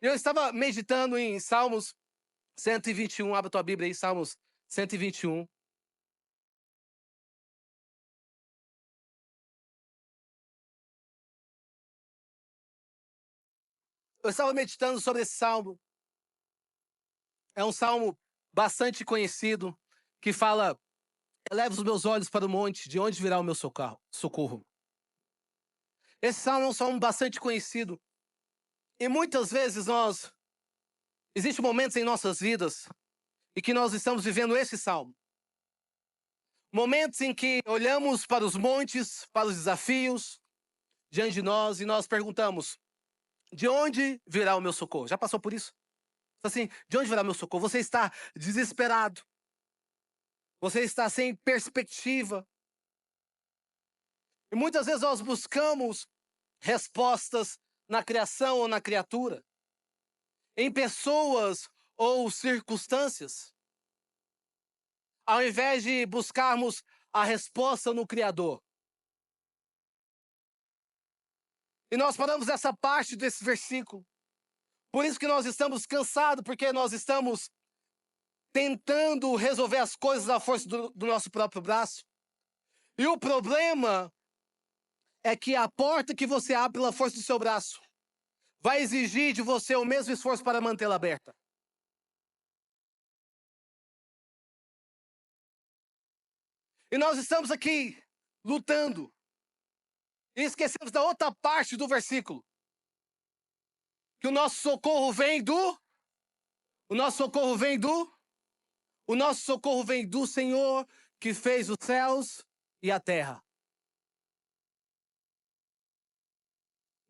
Eu estava meditando em Salmos 121, abre a tua Bíblia aí, Salmos 121. Eu estava meditando sobre esse salmo. É um salmo bastante conhecido, que fala: eleva os meus olhos para o monte, de onde virá o meu socorro. Esse salmo é um salmo bastante conhecido. E muitas vezes existem momentos em nossas vidas em que nós estamos vivendo esse salmo. Momentos em que olhamos para os montes, para os desafios diante de nós e nós perguntamos: de onde virá o meu socorro? Já passou por isso? Assim, de onde virá o meu socorro? Você está desesperado. Você está sem perspectiva. E muitas vezes nós buscamos respostas na criação ou na criatura, em pessoas ou circunstâncias, ao invés de buscarmos a resposta no Criador. E nós paramos essa parte desse versículo. Por isso que nós estamos cansados, porque nós estamos tentando resolver as coisas à força do nosso próprio braço. E o problema é que a porta que você abre pela força do seu braço vai exigir de você o mesmo esforço para mantê-la aberta. E nós estamos aqui lutando. E esquecemos da outra parte do versículo. Que o nosso socorro vem do... O nosso socorro vem do... O nosso socorro vem do Senhor que fez os céus e a terra.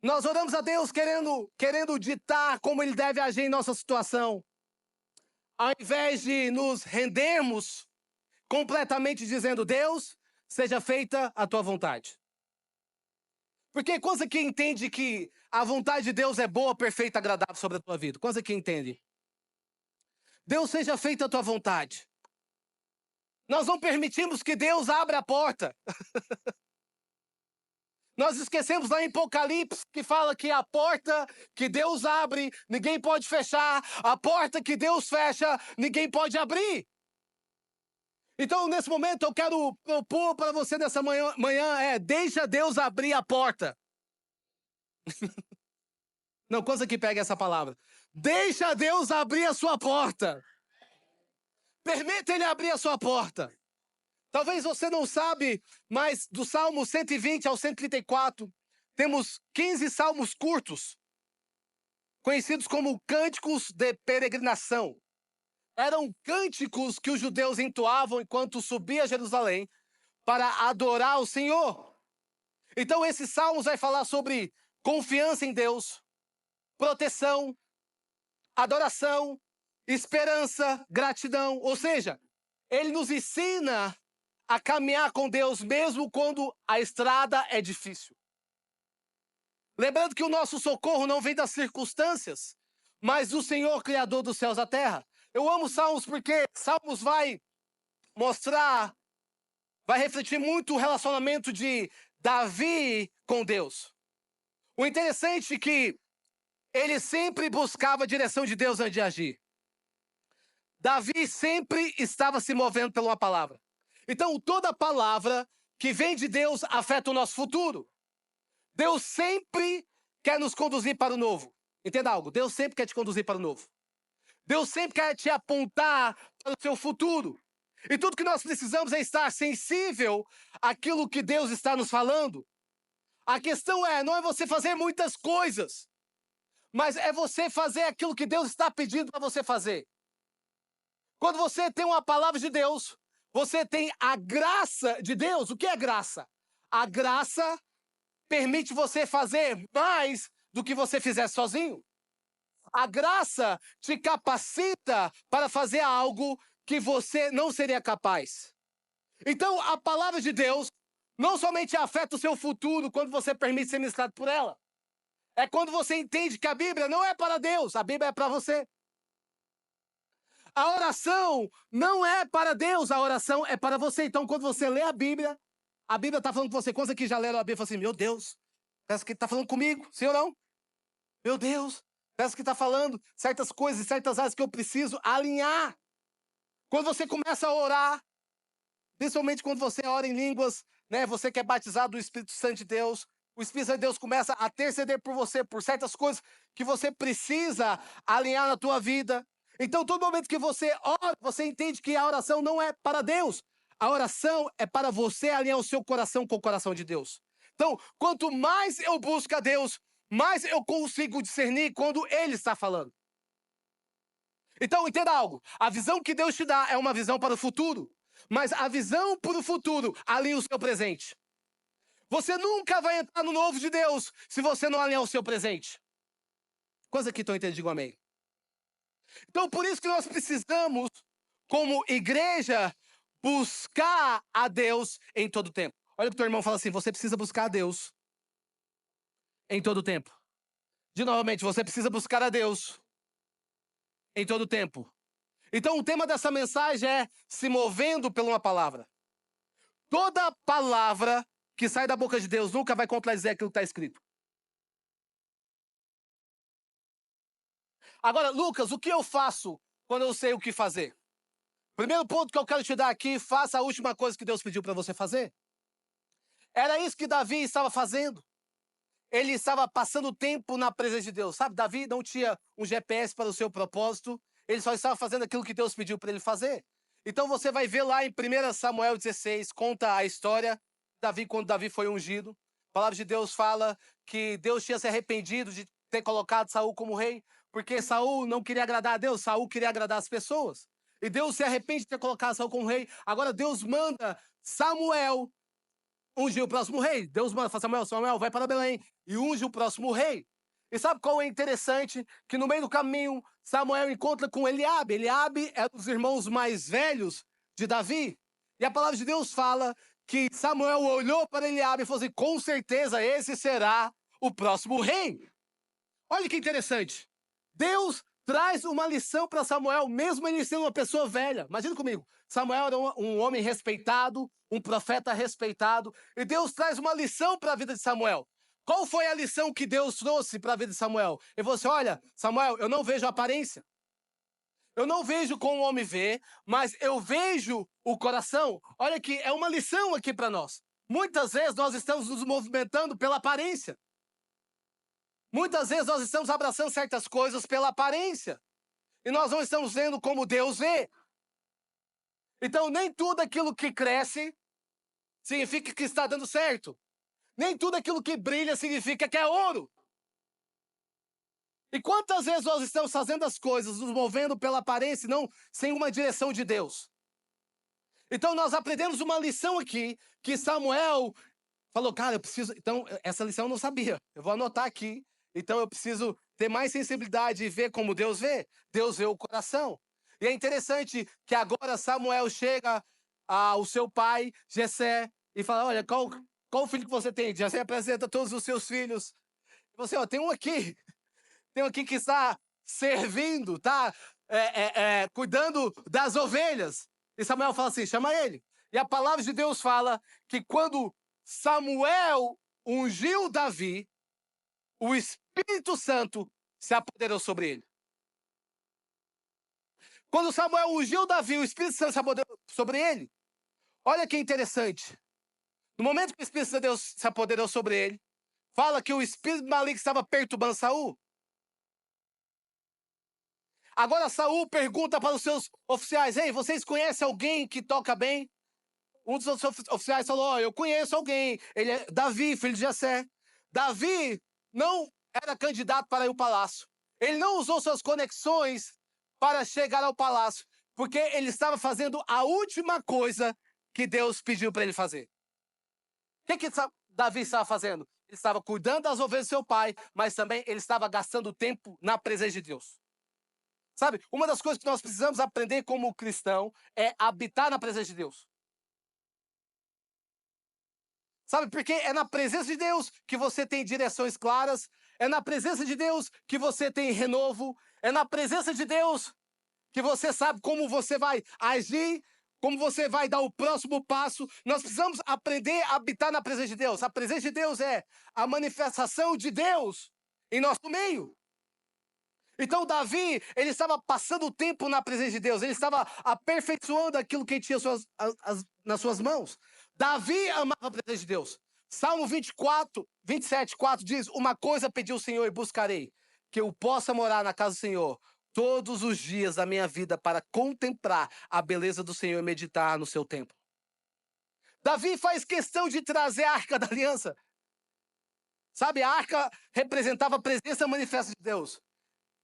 Nós oramos a Deus querendo ditar como Ele deve agir em nossa situação. Ao invés de nos rendermos completamente dizendo: Deus, seja feita a tua vontade. Porque quantos aqui entende que a vontade de Deus é boa, perfeita, agradável sobre a tua vida? Quantos aqui entende? Deus, seja feita a tua vontade. Nós não permitimos que Deus abra a porta. Nós esquecemos lá em Apocalipse que fala que a porta que Deus abre, ninguém pode fechar. A porta que Deus fecha, ninguém pode abrir. Então, nesse momento, eu quero propor para você nessa manhã deixa Deus abrir a porta. Não, quantos aqui pega essa palavra? Deixa Deus abrir a sua porta. Permita Ele abrir a sua porta. Talvez você não sabe, mas do Salmo 120 ao 134, temos 15 salmos curtos, conhecidos como cânticos de peregrinação. Eram cânticos que os judeus entoavam enquanto subia a Jerusalém para adorar o Senhor. Então esses salmos vai falar sobre confiança em Deus, proteção, adoração, esperança, gratidão. Ou seja, ele nos ensina a caminhar com Deus mesmo quando a estrada é difícil. Lembrando que o nosso socorro não vem das circunstâncias, mas do Senhor, Criador dos céus e da terra. Eu amo Salmos porque Salmos vai mostrar, vai refletir muito o relacionamento de Davi com Deus. O interessante é que ele sempre buscava a direção de Deus antes de agir. Davi sempre estava se movendo pela uma palavra. Então, toda palavra que vem de Deus afeta o nosso futuro. Deus sempre quer nos conduzir para o novo. Entenda algo? Deus sempre quer te conduzir para o novo. Deus sempre quer te apontar para o seu futuro. E tudo que nós precisamos é estar sensível àquilo que Deus está nos falando. A questão não é você fazer muitas coisas, mas é você fazer aquilo que Deus está pedindo para você fazer. Quando você tem uma palavra de Deus, você tem a graça de Deus. O que é graça? A graça permite você fazer mais do que você fizer sozinho. A graça te capacita para fazer algo que você não seria capaz. Então, a palavra de Deus não somente afeta o seu futuro quando você permite ser ministrado por ela. É quando você entende que a Bíblia não é para Deus, a Bíblia é para você. A oração não é para Deus, a oração é para você. Então, quando você lê a Bíblia está falando com você. Quantos aqui já leram a Bíblia e falam assim: meu Deus, parece que ele está falando comigo, sim ou não? Meu Deus, Parece que está falando certas coisas, certas áreas que eu preciso alinhar. Quando você começa a orar, principalmente quando você ora em línguas, né? Você que é batizado do Espírito Santo de Deus, o Espírito Santo de Deus começa a interceder por você, por certas coisas que você precisa alinhar na tua vida. Então, todo momento que você ora, você entende que a oração não é para Deus. A oração é para você alinhar o seu coração com o coração de Deus. Então, quanto mais eu busco a Deus, mais eu consigo discernir quando Ele está falando. Então, entenda algo. A visão que Deus te dá é uma visão para o futuro. Mas a visão para o futuro alinha o seu presente. Você nunca vai entrar no novo de Deus se você não alinhar o seu presente. Quantos aqui estão entendendo? Digo amém. Então, por isso que nós precisamos, como igreja, buscar a Deus em todo o tempo. Olha para o teu irmão e fala assim, você precisa buscar a Deus em todo o tempo. De novamente, você precisa buscar a Deus em todo o tempo. Então, o tema dessa mensagem é se movendo por uma palavra. Toda palavra que sai da boca de Deus nunca vai contradizer aquilo que está escrito. Agora, Lucas, o que eu faço quando eu sei o que fazer? Primeiro ponto que eu quero te dar aqui, faça a última coisa que Deus pediu para você fazer. Era isso que Davi estava fazendo. Ele estava passando tempo na presença de Deus. Sabe, Davi não tinha um GPS para o seu propósito. Ele só estava fazendo aquilo que Deus pediu para ele fazer. Então você vai ver lá em 1 Samuel 16, conta a história de Davi quando Davi foi ungido. A palavra de Deus fala que Deus tinha se arrependido de ter colocado Saul como rei, porque Saul não queria agradar a Deus, Saul queria agradar as pessoas. E Deus se arrepende de ter colocado Saul como rei. Agora Deus manda Samuel ungir o próximo rei. Deus manda, fala, Samuel, vai para Belém e unge o próximo rei. E sabe qual é interessante? Que no meio do caminho, Samuel encontra com Eliabe. Eliabe é um dos irmãos mais velhos de Davi. E a palavra de Deus fala que Samuel olhou para Eliabe e falou assim, com certeza esse será o próximo rei. Olha que interessante. Deus traz uma lição para Samuel, mesmo ele sendo uma pessoa velha. Imagina comigo. Samuel era um homem respeitado, um profeta respeitado. E Deus traz uma lição para a vida de Samuel. Qual foi a lição que Deus trouxe para a vida de Samuel? Ele falou assim, olha, Samuel, eu não vejo a aparência. Eu não vejo como o homem vê, mas eu vejo o coração. Olha aqui, é uma lição aqui para nós. Muitas vezes nós estamos nos movimentando pela aparência. Muitas vezes nós estamos abraçando certas coisas pela aparência. E nós não estamos vendo como Deus vê. Então, nem tudo aquilo que cresce significa que está dando certo. Nem tudo aquilo que brilha significa que é ouro. E quantas vezes nós estamos fazendo as coisas, nos movendo pela aparência e não sem uma direção de Deus? Então, nós aprendemos uma lição aqui, que Samuel falou, cara, eu preciso... Então, essa lição eu não sabia. Eu vou anotar aqui. Então eu preciso ter mais sensibilidade e ver como Deus vê. Deus vê o coração. E é interessante que agora Samuel chega ao seu pai, Jessé, e fala, olha, qual filho que você tem? Jessé apresenta todos os seus filhos. E você, ó, tem um aqui que está servindo, tá cuidando das ovelhas. E Samuel fala assim, chama ele. E a palavra de Deus fala que quando Samuel ungiu Davi, o Espírito Santo se apoderou sobre ele. Quando Samuel ungiu Davi, o Espírito Santo se apoderou sobre ele. Olha que interessante. No momento que o Espírito de Deus se apoderou sobre ele, fala que o espírito maligno estava perturbando Saul. Agora Saul pergunta para os seus oficiais, ei, vocês conhecem alguém que toca bem? Um dos oficiais falou, eu conheço alguém, ele é Davi, filho de Jessé. Davi não era candidato para ir ao palácio. Ele não usou suas conexões para chegar ao palácio, porque ele estava fazendo a última coisa que Deus pediu para ele fazer. O que Davi estava fazendo? Ele estava cuidando das ovelhas do seu pai, mas também ele estava gastando tempo na presença de Deus. Sabe, uma das coisas que nós precisamos aprender como cristão é habitar na presença de Deus. Sabe, porque é na presença de Deus que você tem direções claras, é na presença de Deus que você tem renovo, é na presença de Deus que você sabe como você vai agir, como você vai dar o próximo passo. Nós precisamos aprender a habitar na presença de Deus. A presença de Deus é a manifestação de Deus em nosso meio. Então Davi, ele estava passando o tempo na presença de Deus, ele estava aperfeiçoando aquilo que ele tinha nas suas mãos. Davi amava a presença de Deus. Salmo 27, 4 diz: uma coisa pedi ao Senhor e buscarei, que eu possa morar na casa do Senhor todos os dias da minha vida para contemplar a beleza do Senhor e meditar no seu templo. Davi faz questão de trazer a Arca da Aliança. Sabe, a arca representava a presença manifesta de Deus.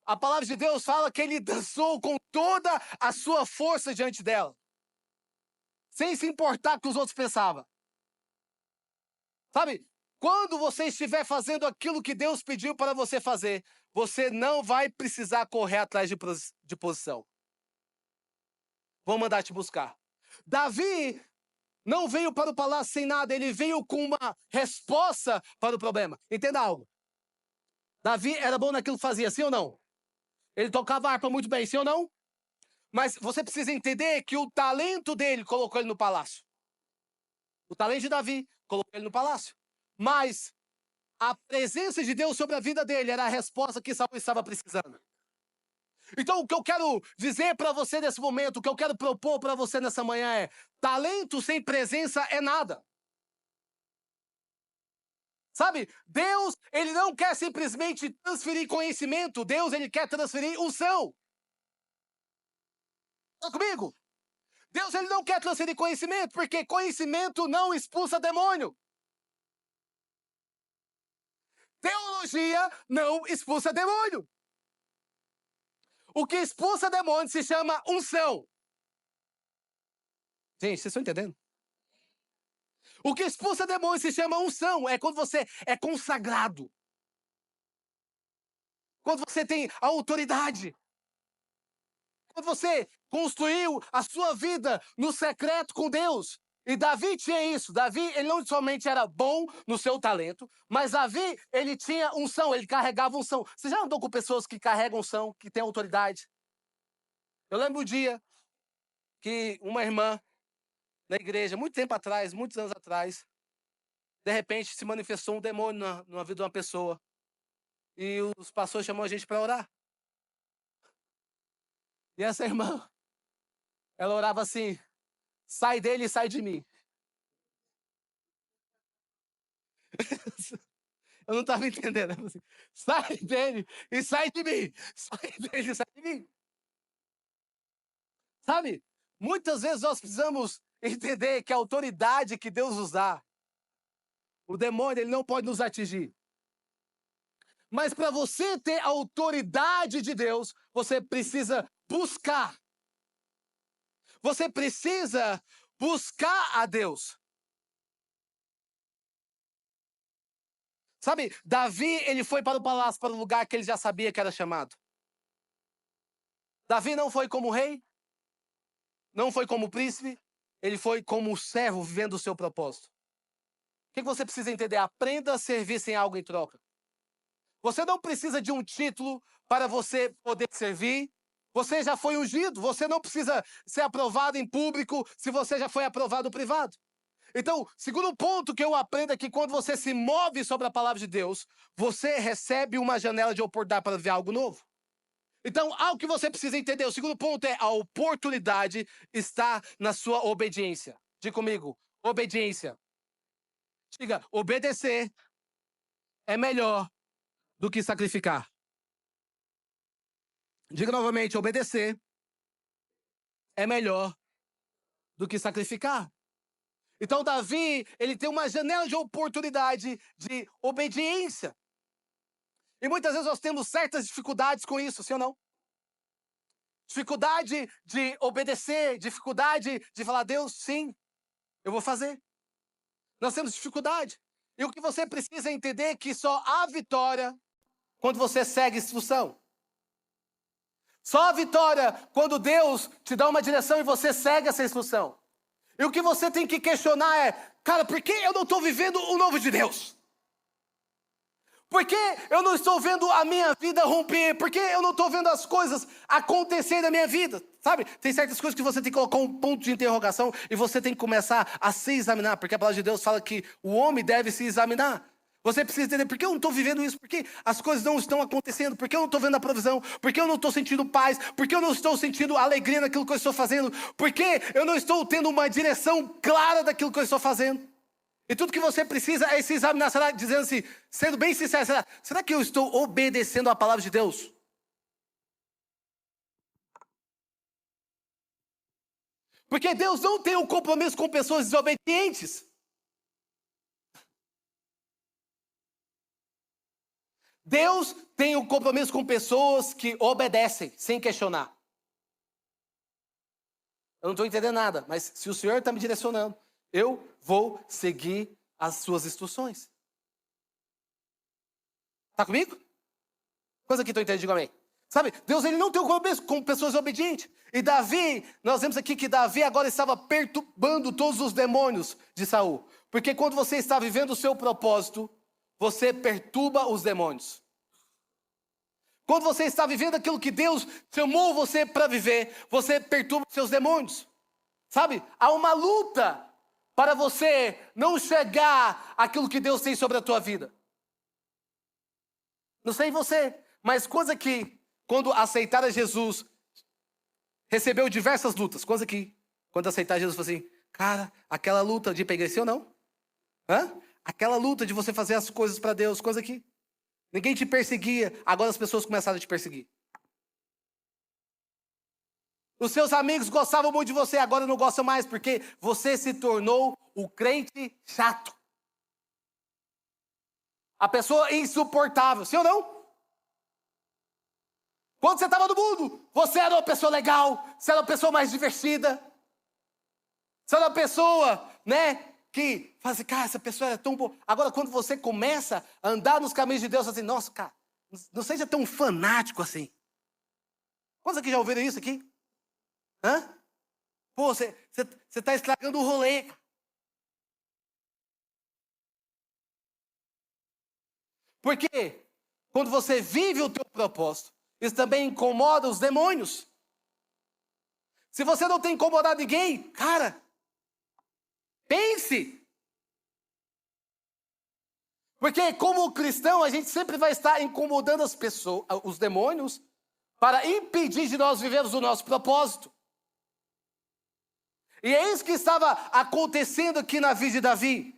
A palavra de Deus fala que ele dançou com toda a sua força diante dela, sem se importar com o que os outros pensavam. Sabe, quando você estiver fazendo aquilo que Deus pediu para você fazer, você não vai precisar correr atrás de posição. Vou mandar te buscar. Davi não veio para o palácio sem nada, ele veio com uma resposta para o problema. Entenda algo. Davi era bom naquilo que fazia, sim ou não? Ele tocava harpa muito bem, sim ou não? Mas você precisa entender que o talento dele colocou ele no palácio. O talento de Davi colocou ele no palácio. Mas a presença de Deus sobre a vida dele era a resposta que Saul estava precisando. Então, o que eu quero dizer para você nesse momento, o que eu quero propor para você nessa manhã é: talento sem presença é nada. Sabe, Deus, ele não quer simplesmente transferir conhecimento, Deus, ele quer transferir unção. Está comigo? Deus, ele não quer transferir conhecimento, porque conhecimento não expulsa demônio. Teologia não expulsa demônio. O que expulsa demônio se chama unção. Gente, vocês estão entendendo? O que expulsa demônio se chama unção. É quando você é consagrado. Quando você tem a autoridade. Quando você construiu a sua vida no secreto com Deus. E Davi tinha isso. Davi, ele não somente era bom no seu talento, mas Davi, ele tinha unção, ele carregava unção. Você já andou com pessoas que carregam unção, que têm autoridade? Eu lembro um dia que uma irmã na igreja, muito tempo atrás, muitos anos atrás, de repente se manifestou um demônio na vida de uma pessoa. E os pastores chamou a gente para orar. E essa irmã, ela orava assim: sai dele e sai de mim. Eu não estava entendendo. Assim, sai dele e sai de mim. Sai dele e sai de mim. Sabe, muitas vezes nós precisamos entender que a autoridade que Deus nos dá, o demônio, ele não pode nos atingir. Mas para você ter a autoridade de Deus, você precisa buscar. Você precisa buscar a Deus. Sabe, Davi, ele foi para o palácio, para o lugar que ele já sabia que era chamado. Davi não foi como rei, não foi como príncipe, ele foi como servo vivendo o seu propósito. O que você precisa entender? Aprenda a servir sem algo em troca. Você não precisa de um título para você poder servir. Você já foi ungido, você não precisa ser aprovado em público se você já foi aprovado no privado. Então, segundo ponto que eu aprendo é que quando você se move sobre a palavra de Deus, você recebe uma janela de oportunidade para ver algo novo. Então, algo que você precisa entender, o segundo ponto é: a oportunidade está na sua obediência. Diga comigo, obediência. Diga, obedecer é melhor do que sacrificar. Diga novamente, obedecer é melhor do que sacrificar. Então, Davi, ele tem uma janela de oportunidade de obediência. E muitas vezes nós temos certas dificuldades com isso, sim ou não? Dificuldade de obedecer, dificuldade de falar: Deus, sim, eu vou fazer. Nós temos dificuldade. E o que você precisa entender é que só há vitória quando você segue a instrução. Só há vitória quando Deus te dá uma direção e você segue essa instrução. E o que você tem que questionar é: cara, por que eu não estou vivendo o novo de Deus? Por que eu não estou vendo a minha vida romper? Por que eu não estou vendo as coisas acontecerem na minha vida? Sabe, tem certas coisas que você tem que colocar um ponto de interrogação e você tem que começar a se examinar, porque a palavra de Deus fala que o homem deve se examinar. Você precisa entender por que eu não estou vivendo isso, por que as coisas não estão acontecendo, por que eu não estou vendo a provisão, por que eu não estou sentindo paz, por que eu não estou sentindo alegria naquilo que eu estou fazendo, por que eu não estou tendo uma direção clara daquilo que eu estou fazendo. E tudo que você precisa é se examinar, será, dizendo assim, sendo bem sincero, será que eu estou obedecendo a palavra de Deus? Porque Deus não tem um compromisso com pessoas desobedientes. Deus tem um compromisso com pessoas que obedecem, sem questionar. Eu não estou entendendo nada, mas se o Senhor está me direcionando, eu vou seguir as suas instruções. Está comigo? Coisa que estou entendendo, diga amém. Sabe, Deus ele não tem um compromisso com pessoas obedientes. E Davi, nós vemos aqui que Davi agora estava perturbando todos os demônios de Saul. Porque quando você está vivendo o seu propósito, você perturba os demônios. Quando você está vivendo aquilo que Deus chamou você para viver, você perturba os seus demônios. Sabe? Há uma luta para você não chegar àquilo que Deus tem sobre a tua vida. Não sei você, mas coisa que, quando aceitar a Jesus, recebeu diversas lutas. Coisa que, quando aceitar Jesus, falou assim, cara, aquela luta de pegar esse ou não? Aquela luta de você fazer as coisas para Deus, coisa que ninguém te perseguia, agora as pessoas começaram a te perseguir. Os seus amigos gostavam muito de você, agora não gostam mais, porque você se tornou o crente chato. A pessoa insuportável, sim ou não? Quando você estava no mundo, você era uma pessoa legal, você era uma pessoa mais divertida. Você era uma pessoa, né, que fala assim, cara, essa pessoa era tão boa. Agora, quando você começa a andar nos caminhos de Deus, assim, nossa, cara, não seja tão fanático assim. Quantos aqui já ouviram isso aqui? Pô, você está estragando o rolê. Porque quando você vive o teu propósito, isso também incomoda os demônios. Se você não tem incomodado ninguém, cara, pense. Porque como cristão, a gente sempre vai estar incomodando as pessoas, os demônios, para impedir de nós vivermos o nosso propósito. E é isso que estava acontecendo aqui na vida de Davi.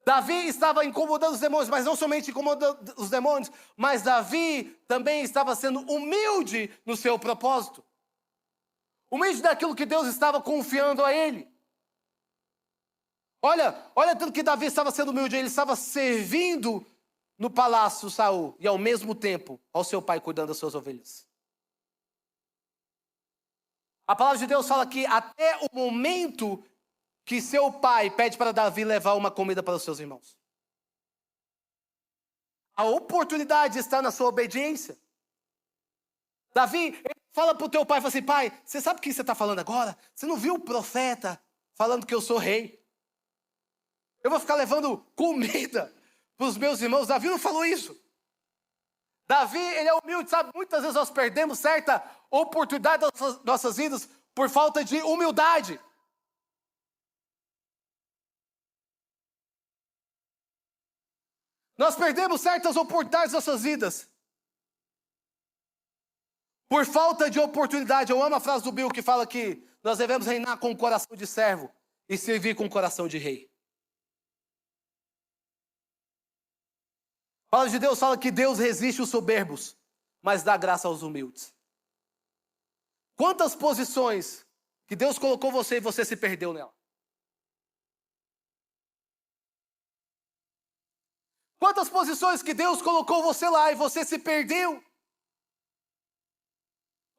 Davi estava incomodando os demônios, mas não somente incomodando os demônios, mas Davi também estava sendo humilde no seu propósito. Humilde daquilo que Deus estava confiando a ele. Olha tudo que Davi estava sendo humilde, ele estava servindo no palácio Saul e ao mesmo tempo ao seu pai cuidando das suas ovelhas. A palavra de Deus fala que até o momento que seu pai pede para Davi levar uma comida para os seus irmãos. A oportunidade está na sua obediência. Davi, ele fala para o teu pai, fala assim, pai, você sabe o que você está falando agora? Você não viu o profeta falando que eu sou rei? Eu vou ficar levando comida para os meus irmãos. Davi não falou isso. Davi, ele é humilde, sabe? Muitas vezes nós perdemos certa oportunidade das nossas vidas por falta de humildade. Nós perdemos certas oportunidades das nossas vidas por falta de oportunidade. Eu amo a frase do Bill que fala que nós devemos reinar com o coração de servo e servir com o coração de rei. A palavra de Deus fala que Deus resiste os soberbos, mas dá graça aos humildes. Quantas posições que Deus colocou você e você se perdeu nela? Quantas posições que Deus colocou você lá e você se perdeu?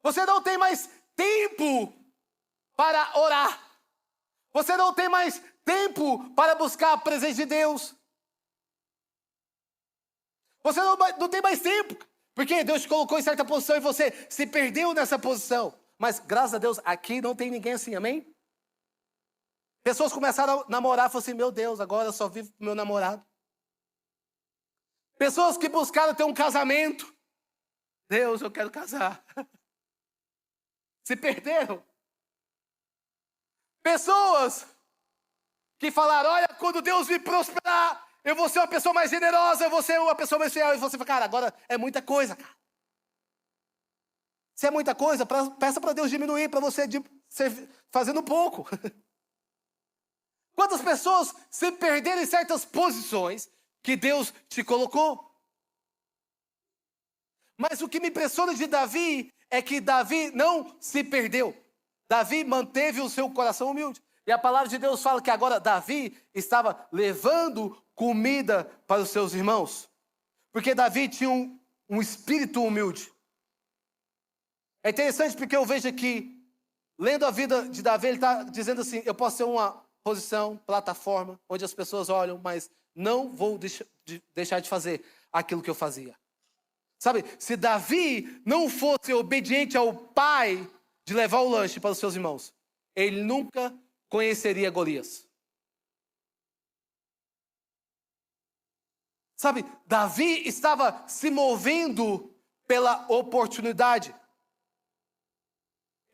Você não tem mais tempo para orar. Você não tem mais tempo para buscar a presença de Deus. Você não tem mais tempo, porque Deus te colocou em certa posição e você se perdeu nessa posição. Mas, graças a Deus, aqui não tem ninguém assim, amém? Pessoas começaram a namorar e falaram assim, meu Deus, agora eu só vivo com meu namorado. Pessoas que buscaram ter um casamento. Deus, eu quero casar. Se perderam. Pessoas que falaram, olha, quando Deus me prosperar, Eu vou ser uma pessoa mais generosa, eu vou ser uma pessoa mais fiel. E você fala, cara, agora é muita coisa, cara. Se é muita coisa, peça para Deus diminuir para você fazendo pouco. Quantas pessoas se perderam em certas posições que Deus te colocou? Mas o que me impressiona de Davi é que Davi não se perdeu. Davi manteve o seu coração humilde. E a palavra de Deus fala que agora Davi estava levando comida para os seus irmãos. Porque Davi tinha um espírito humilde. É interessante porque eu vejo aqui, lendo a vida de Davi, ele está dizendo assim, eu posso ter uma posição, plataforma, onde as pessoas olham, mas não vou deixar de fazer aquilo que eu fazia. Sabe, se Davi não fosse obediente ao pai de levar o lanche para os seus irmãos, ele nunca conheceria Golias. Sabe, Davi estava se movendo pela oportunidade.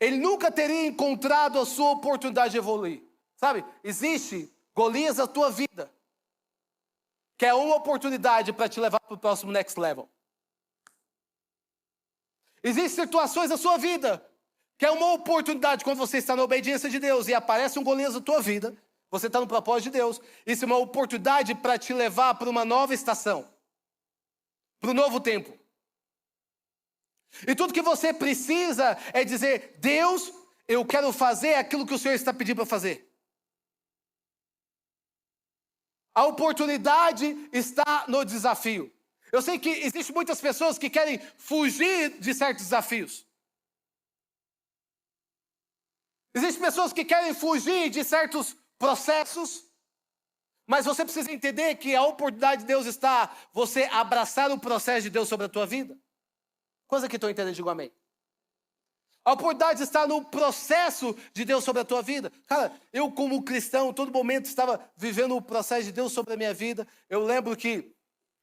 Ele nunca teria encontrado a sua oportunidade de evoluir. Sabe, existe Golias na tua vida, que é uma oportunidade para te levar para o próximo next level. Existem situações na sua vida, que é uma oportunidade quando você está na obediência de Deus e aparece um Golias na tua vida, você está no propósito de Deus, isso é uma oportunidade para te levar para uma nova estação, para um novo tempo. E tudo que você precisa é dizer, Deus, eu quero fazer aquilo que o Senhor está pedindo para fazer. A oportunidade está no desafio. Eu sei que existem muitas pessoas que querem fugir de certos desafios. Existem pessoas que querem fugir de certos processos. Mas você precisa entender que a oportunidade de Deus está você abraçar o processo de Deus sobre a tua vida. Coisa que estou entendendo, digo amém. A oportunidade está no processo de Deus sobre a tua vida. Cara, eu como cristão, todo momento estava vivendo o processo de Deus sobre a minha vida. Eu lembro que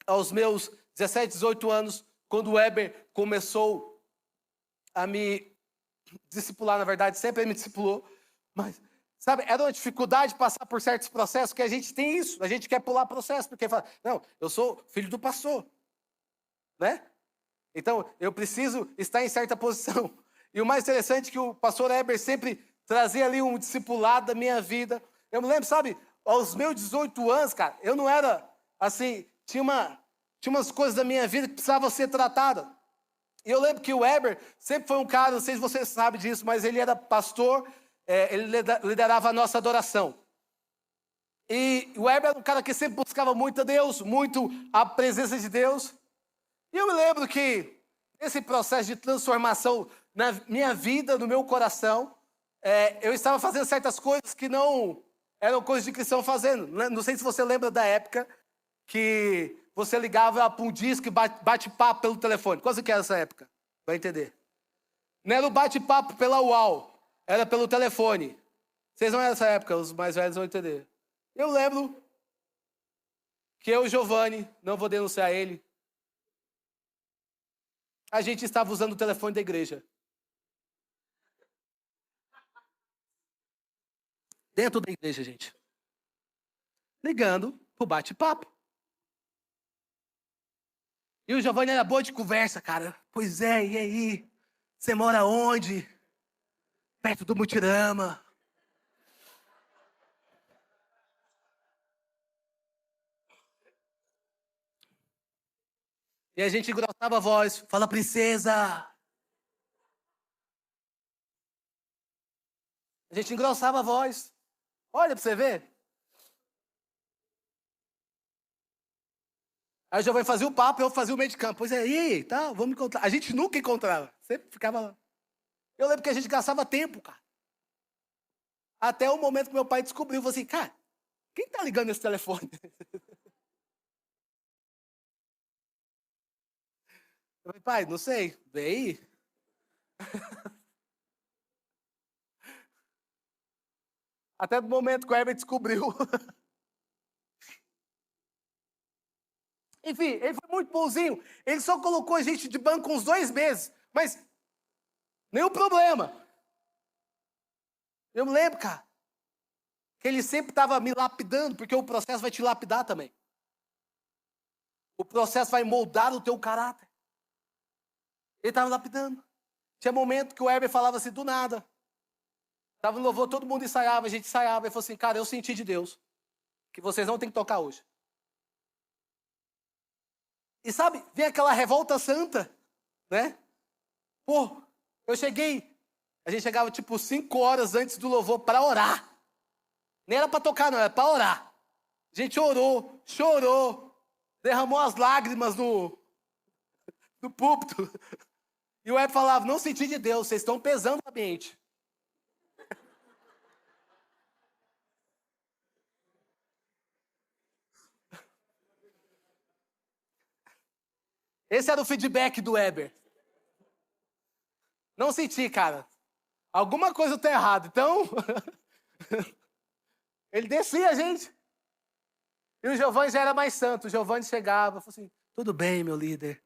aos meus 17, 18 anos, quando o Weber começou a me discipular, na verdade, sempre ele me discipulou, mas, sabe, era uma dificuldade passar por certos processos, que a gente tem isso, a gente quer pular processo, porque fala, não, eu sou filho do pastor, né? Então, eu preciso estar em certa posição. E o mais interessante é que o pastor Weber sempre trazia ali um discipulado da minha vida. Eu me lembro, sabe, aos meus 18 anos, cara, eu não era, assim, tinha umas coisas da minha vida que precisavam ser tratadas. E eu lembro que o Weber sempre foi um cara, não sei se você sabe disso, mas ele era pastor, ele liderava a nossa adoração. E o Weber era um cara que sempre buscava muito a Deus, muito a presença de Deus. E eu me lembro que esse processo de transformação na minha vida, no meu coração, eu estava fazendo certas coisas que não eram coisas de cristão fazendo. Não sei se você lembra da época que você ligava para um disco e bate-papo pelo telefone. Quase que era essa época? Vai entender. Não era o bate-papo pela UAU, era pelo telefone. Vocês não eram essa época, os mais velhos vão entender. Eu lembro que eu e Giovanni, não vou denunciar ele, a gente estava usando o telefone da igreja. Dentro da igreja, gente. Ligando pro bate-papo. E o Giovanni era boa de conversa, cara. Pois é, e aí? Você mora onde? Perto do Mutirama. E a gente engrossava a voz. Fala, princesa. A gente engrossava a voz. Olha pra você ver. Aí o Giovanni fazia o papo e eu fazia o meio de campo. Pois é, e aí, tá, vamos encontrar. A gente nunca encontrava. Sempre ficava lá. Eu lembro que a gente gastava tempo, cara. Até o momento que meu pai descobriu. Falou assim, cara, quem tá ligando nesse telefone? Eu falei, pai, não sei. Vem aí. Até o momento que o Herbert descobriu. Enfim, ele foi muito bonzinho. Ele só colocou a gente de banco uns 2 meses. Mas, nenhum problema. Eu me lembro, cara, que ele sempre estava me lapidando, porque o processo vai te lapidar também. O processo vai moldar o teu caráter. Ele estava lapidando. Tinha momento que o Heber falava assim, do nada. Estava no louvor, todo mundo ensaiava, a gente ensaiava. Ele falou assim, cara, eu senti de Deus que vocês não têm que tocar hoje. E sabe, vem aquela revolta santa, né? Pô, eu cheguei, a gente chegava tipo 5 horas antes do louvor para orar. Nem era para tocar não, era para orar. A gente orou, chorou, derramou as lágrimas no púlpito. E o Heber falava, não senti de Deus, vocês estão pesando o ambiente. Esse era o feedback do Heber. Não senti, cara. Alguma coisa tá errada. Então, ele descia, gente. E o Giovanni já era mais santo. O Giovanni chegava, falou assim, tudo bem, meu líder.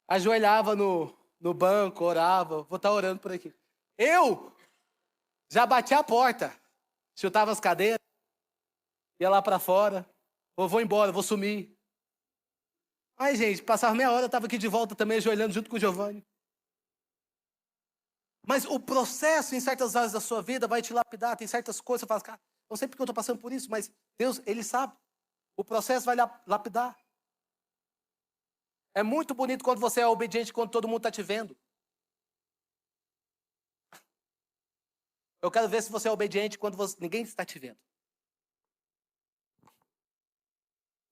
Ajoelhava no banco, orava. Vou estar orando por aqui. Eu já bati a porta. Chutava as cadeiras. Ia lá para fora. Vou embora, vou sumir. Ai, gente, passava meia hora, eu estava aqui de volta também, ajoelhando junto com o Giovanni. Mas o processo em certas áreas da sua vida vai te lapidar. Tem certas coisas, você fala, cara, não sei porque eu estou passando por isso, mas Deus, Ele sabe. O processo vai lapidar. É muito bonito quando você é obediente, quando todo mundo está te vendo. Eu quero ver se você é obediente quando ninguém está te vendo.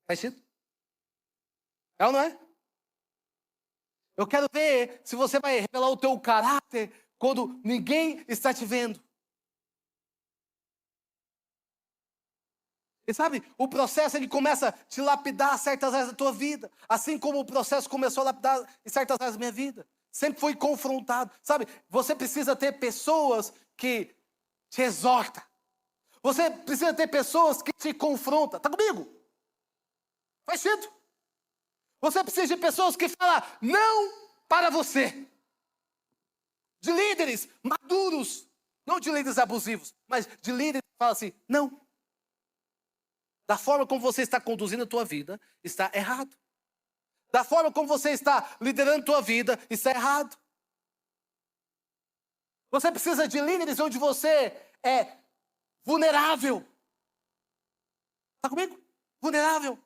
Faz sentido? É ou não é? Eu quero ver se você vai revelar o teu caráter quando ninguém está te vendo. E sabe, o processo ele começa a te lapidar certas áreas da tua vida. Assim como o processo começou a lapidar em certas áreas da minha vida. Sempre foi confrontado. Sabe, você precisa ter pessoas que te exortam. Você precisa ter pessoas que te confrontam. Tá comigo? Faz sentido? Você precisa de pessoas que falam não para você. De líderes maduros. Não de líderes abusivos, mas de líderes que falam assim, não. Da forma como você está conduzindo a tua vida, está errado. Da forma como você está liderando a tua vida, está errado. Você precisa de líderes onde você é vulnerável. Está comigo? Vulnerável.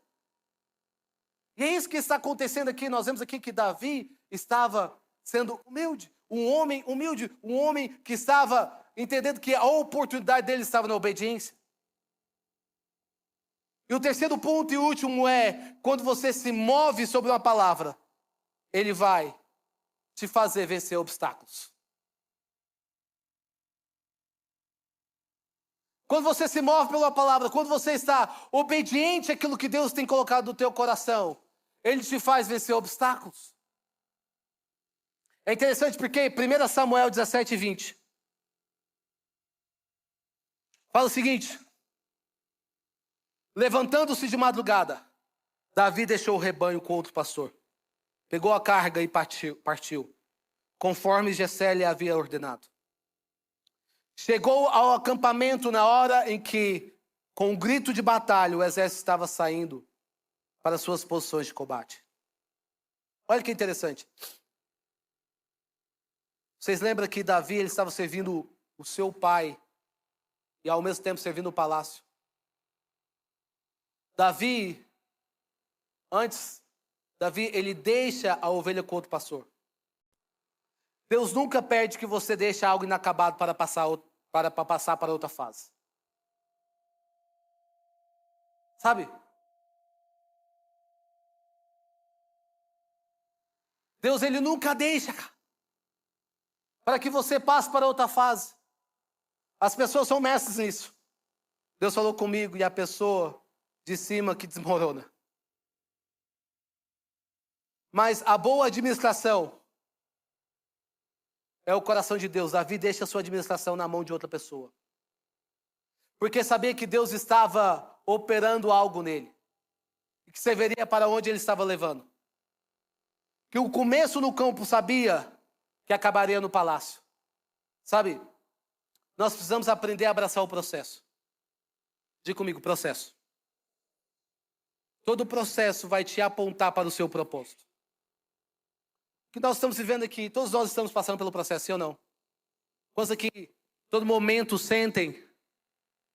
E é isso que está acontecendo aqui. Nós vemos aqui que Davi estava sendo humilde. Um homem humilde. Um homem que estava entendendo que a oportunidade dele estava na obediência. E o terceiro ponto e último é, quando você se move sobre uma palavra, ele vai te fazer vencer obstáculos. Quando você se move pela palavra, quando você está obediente àquilo que Deus tem colocado no teu coração, ele te faz vencer obstáculos. É interessante porque 1 Samuel 17:20 fala o seguinte: levantando-se de madrugada, Davi deixou o rebanho com outro pastor. Pegou a carga e partiu, conforme Jessé lhe havia ordenado. Chegou ao acampamento na hora em que, com um grito de batalha, o exército estava saindo para suas posições de combate. Olha que interessante. Vocês lembram que Davi ele estava servindo o seu pai e ao mesmo tempo servindo o palácio. Davi ele deixa a ovelha com outro pastor. Deus nunca pede que você deixe algo inacabado para passar para outra fase. Sabe? Deus, ele nunca deixa, cara, para que você passe para outra fase. As pessoas são mestres nisso. Deus falou comigo e a pessoa de cima que desmorona. Mas a boa administração é o coração de Deus. Davi deixa a sua administração na mão de outra pessoa. Porque sabia que Deus estava operando algo nele. E que serviria para onde ele estava levando. Que o começo no campo sabia que acabaria no palácio. Sabe? Nós precisamos aprender a abraçar o processo. Diga comigo, processo. Todo o processo vai te apontar para o seu propósito. O que nós estamos vivendo aqui, todos nós estamos passando pelo processo, sim ou não? Quantos aqui, todo momento, sentem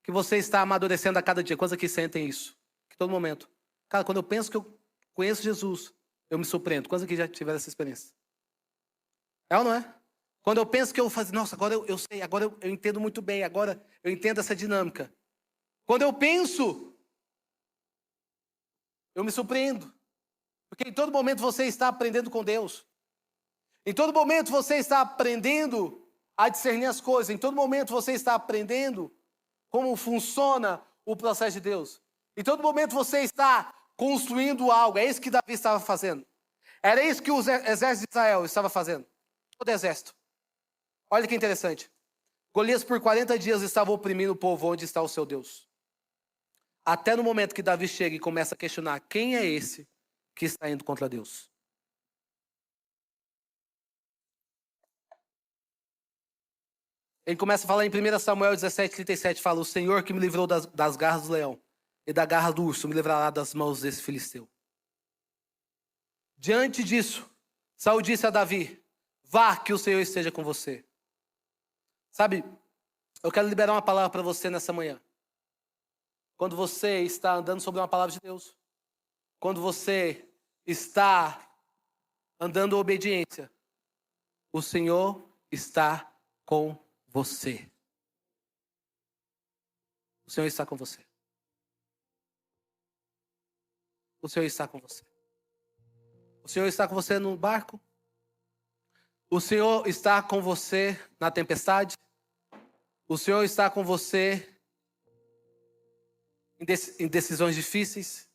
que você está amadurecendo a cada dia? Quantos aqui sentem isso? Que todo momento. Cara, quando eu penso que eu conheço Jesus, eu me surpreendo. Quantos aqui já tiveram essa experiência? É ou não é? Quando eu penso que eu faço, nossa, agora eu sei, agora eu entendo muito bem, agora eu entendo essa dinâmica. Quando eu penso, eu me surpreendo. Porque em todo momento você está aprendendo com Deus. Em todo momento você está aprendendo a discernir as coisas. Em todo momento você está aprendendo como funciona o processo de Deus. Em todo momento você está construindo algo. É isso que Davi estava fazendo. Era isso que o exército de Israel estava fazendo. Todo exército. Olha que interessante. Golias por 40 dias estava oprimindo o povo. Onde está o seu Deus? Até no momento que Davi chega e começa a questionar: quem é esse que está indo contra Deus? Ele começa a falar em 1 Samuel 17:37, fala: o Senhor que me livrou das garras do leão e da garra do urso me livrará das mãos desse filisteu. Diante disso, Saul disse a Davi: vá, que o Senhor esteja com você. Sabe, eu quero liberar uma palavra para você nessa manhã. Quando você está andando sobre uma palavra de Deus, quando você está andando em obediência, o Senhor está com você. O Senhor está com você. O Senhor está com você. O Senhor está com você no barco. O Senhor está com você na tempestade. O Senhor está com você em decisões difíceis.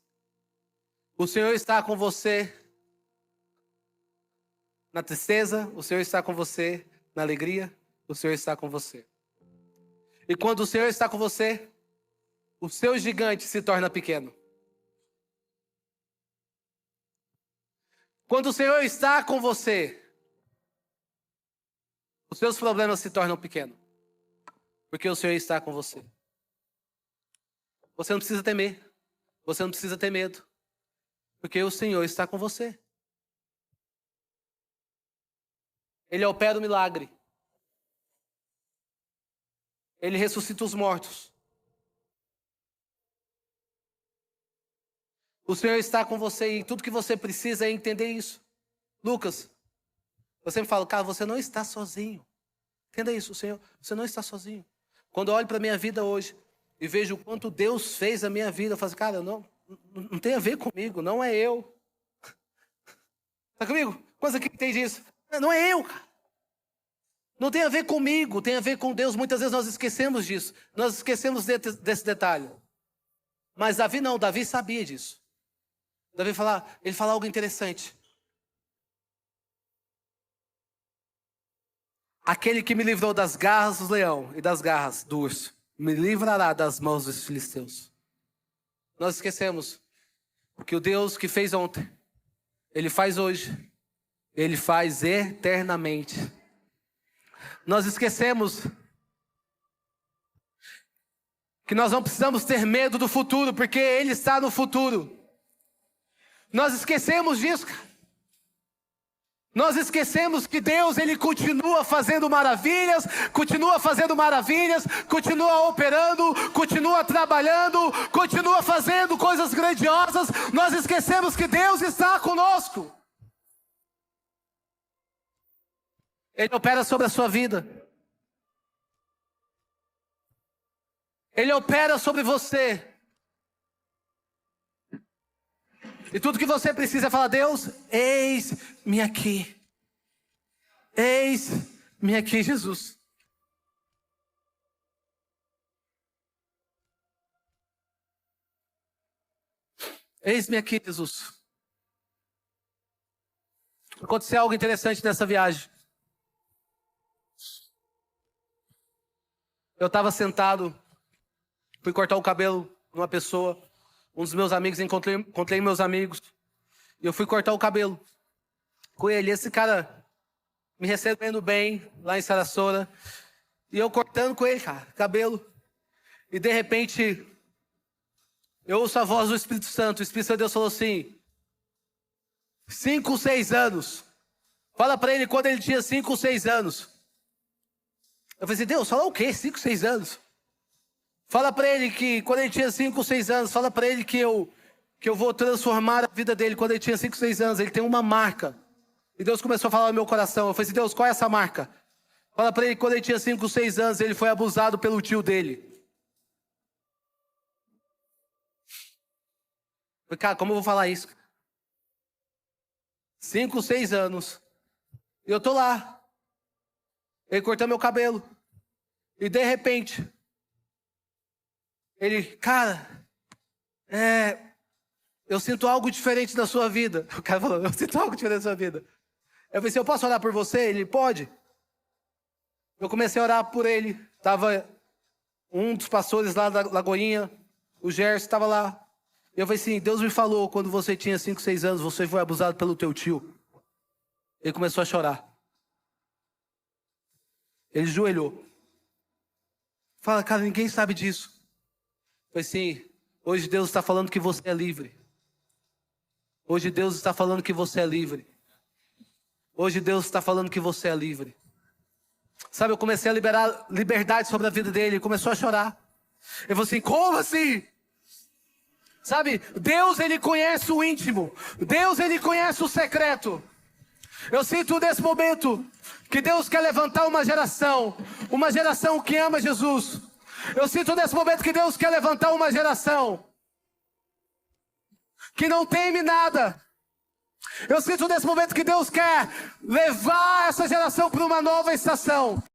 O Senhor está com você na tristeza. O Senhor está com você na alegria. O Senhor está com você. E quando o Senhor está com você, o seu gigante se torna pequeno. Quando o Senhor está com você, os seus problemas se tornam pequenos. Porque o Senhor está com você. Você não precisa temer. Você não precisa ter medo. Porque o Senhor está com você. Ele opera o milagre. Ele ressuscita os mortos. O Senhor está com você e tudo que você precisa é entender isso. Lucas, eu sempre falo, cara, você não está sozinho. Entenda isso, Senhor, você não está sozinho. Quando eu olho para a minha vida hoje e vejo o quanto Deus fez a minha vida, eu falo, cara, não tem a ver comigo, não é eu. Está comigo? Quantos aqui entende isso? Não é eu, cara. Não tem a ver comigo, tem a ver com Deus. Muitas vezes nós esquecemos disso. Nós esquecemos desse detalhe. Mas Davi não, Davi sabia disso. Davi ele fala algo interessante. Aquele que me livrou das garras do leão e das garras do urso, me livrará das mãos dos filisteus. Nós esquecemos que o Deus que fez ontem, Ele faz hoje, Ele faz eternamente. Nós esquecemos que nós não precisamos ter medo do futuro, porque Ele está no futuro. Nós esquecemos disso, cara. Nós esquecemos que Deus, Ele continua fazendo maravilhas, continua operando, continua trabalhando, continua fazendo coisas grandiosas. Nós esquecemos que Deus está conosco. Ele opera sobre a sua vida. Ele opera sobre você. E tudo que você precisa é falar: Deus, eis-me aqui. Eis-me aqui, Jesus. Eis-me aqui, Jesus. Aconteceu algo interessante nessa viagem. Eu estava sentado, fui cortar o cabelo numa pessoa, um dos meus amigos, encontrei meus amigos, e eu fui cortar o cabelo com ele. Esse cara me recebendo bem lá em Sarasota, e eu cortando com ele, cara, cabelo. E de repente, Eu ouço a voz do Espírito Santo. O Espírito Santo de Deus falou assim: 5, 6 anos. Fala para ele quando ele tinha 5, 6 anos. Eu falei assim: Deus, fala o quê? 5, 6 anos? Fala para ele que quando ele tinha 5, 6 anos, fala para ele que eu vou transformar a vida dele quando ele tinha 5, 6 anos. Ele tem uma marca. E Deus começou a falar no meu coração. Eu falei assim: Deus, qual é essa marca? Fala para ele que quando ele tinha 5, 6 anos, ele foi abusado pelo tio dele. Eu falei: cara, como eu vou falar isso? 5, 6 anos. E eu tô lá. Ele cortou meu cabelo. E de repente, ele: cara, eu sinto algo diferente na sua vida. O cara falou: eu sinto algo diferente na sua vida. Eu falei assim: eu posso orar por você? Ele: pode. Eu comecei a orar por ele. Tava um dos pastores lá da Lagoinha, o Gerson, estava lá. Eu falei assim: Deus me falou, quando você tinha 5, 6 anos, você foi abusado pelo teu tio. Ele começou a chorar. Ele joelhou. Fala: cara, ninguém sabe disso. Eu falei assim: hoje Deus está falando que você é livre. Hoje Deus está falando que você é livre. Hoje Deus está falando que você é livre. Sabe, eu comecei a liberar liberdade sobre a vida dele. Ele começou a chorar. Eu falei assim: como assim? Sabe, Deus, ele conhece o íntimo. Deus, ele conhece o secreto. Eu sinto nesse momento que Deus quer levantar uma geração que ama Jesus. Eu sinto nesse momento que Deus quer levantar uma geração que não teme nada. Eu sinto nesse momento que Deus quer levar essa geração para uma nova estação.